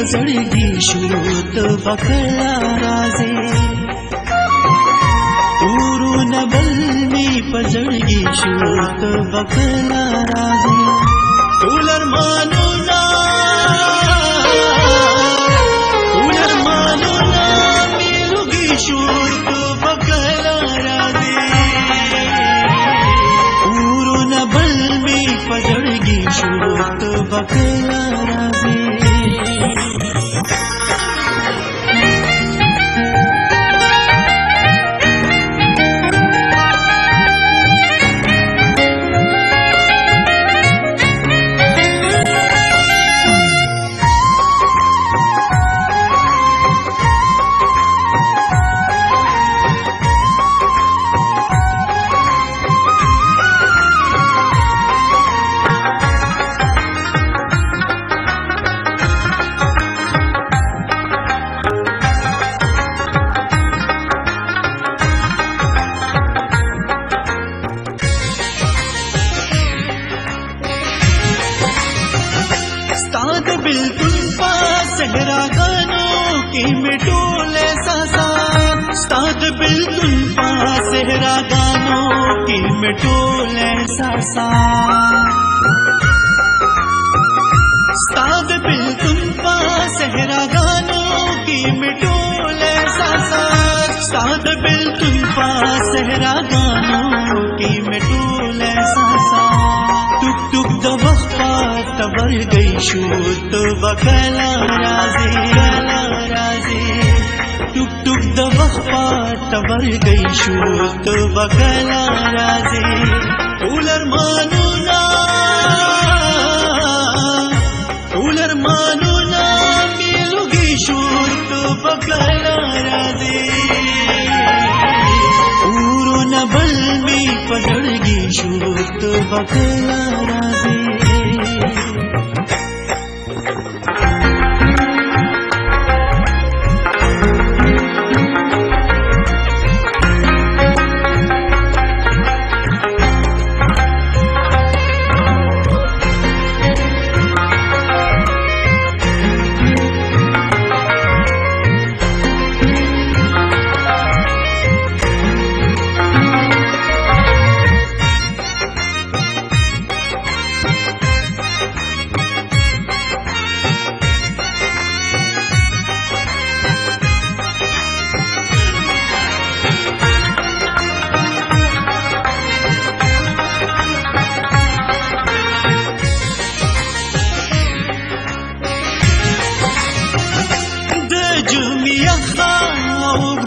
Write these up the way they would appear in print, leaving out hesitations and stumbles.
पजड़गी शो तो बकला राजे पूरो नबल में पजड़गी शो तो बकला राजे उलर मानो ना मिलुगी शो तो बकला राजे पूरो नबल में पजड़गी शो तो बकला राजे बिल्कुल सहरा गानों की मिटोल ऐसा साथ बिल्कुल सहरा गानों की मिटोल ऐसा साथ बिल्कुल सहरा गानों की मिटोल ऐसा साथ बिल्कुल सहरा गानों की मिटोल ऐसा टुक टुक दवख्ता तबर गई शूत बकला राजे टुक टुक दवख्ता तबर गई शूत बकला राजे उलर मानो ना मिलुगी शूत बकला राजे पूरो नबल में पजड़गी शूत बकला राजे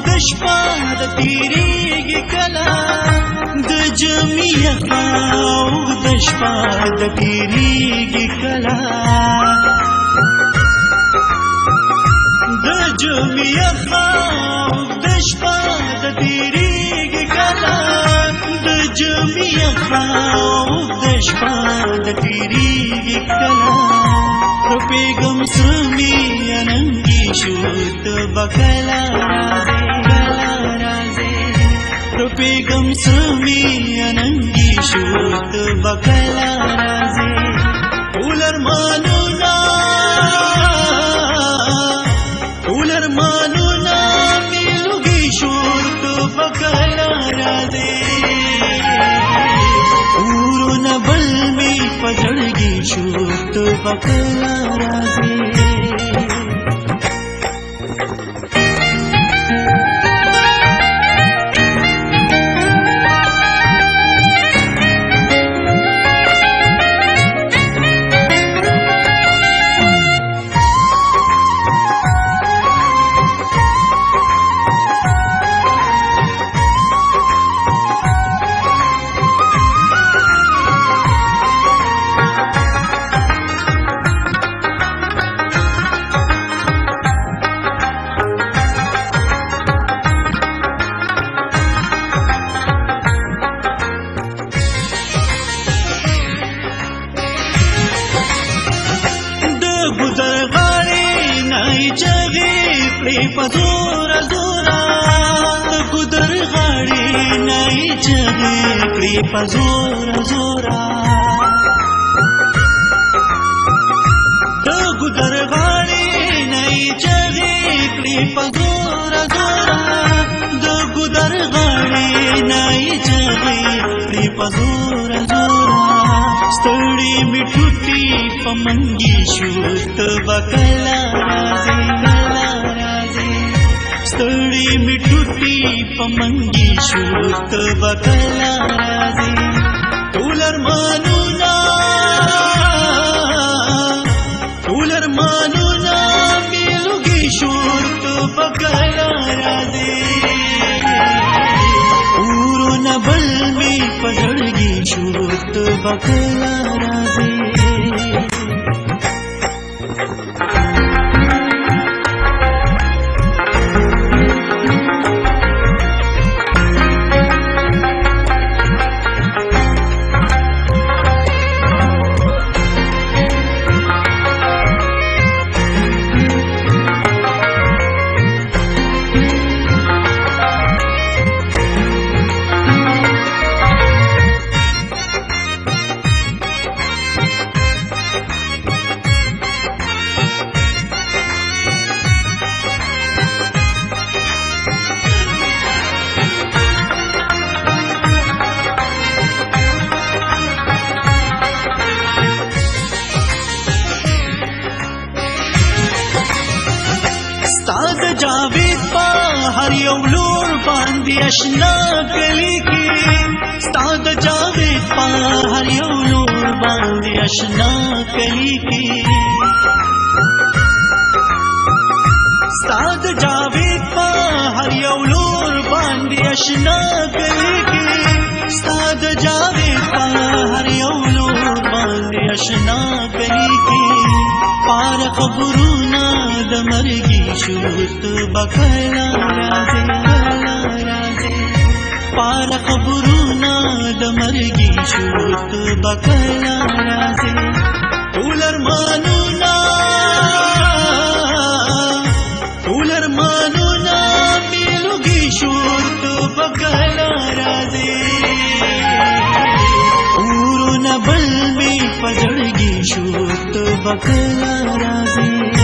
दशपाद तीरेगी कला दजमिया दशपाद तीरेगी कला दजमिया दशपाद तीरेगी कला दजमिया दशपाद तीरेगी कला बेगम सुमी अनंगी शूत बकला राजे बेगम सुमी अनंगी शूत बकला राजे उलर मानो ना मिलुगी शूत बकला राजे पूरो नबल में पजड़गी शूत बकला राजे पजोरा जोरा गुदर गाड़ी नई जगह पजोरा जोरा गुदर गाड़ी چغې کړې په زوره زوره د ګودر غاړې نه یې چغې کړې په زوره زوره ستړې مې ټوټې په منګي شو ته به کله راځې کله راځې ستړې مې ټوټې په منګي شو ته به کله راځې ټول ارمانونه مې لوګي شور ته به کله راځې ورونه بل مې په زړګي شور ته به کله راځې استاد جاوید په هر یو لور باندې آشنا کلی کې استاد جاوید په هر یو لور باندې آشنا کلی کې استاد جاوید په هر یو لور باندې آشنا کلی کې استاد جاوید په هر یو لور باندې آشنا کلی کې پار خبرونه د مرګي شوت بکلا راځي راځي پار خبرونه د مرګي شوت بکلا راځي ټول ارمانونه مې لوګي شوت بکلا راځي ورونه بل مې په زړګي شوت بکلا راځي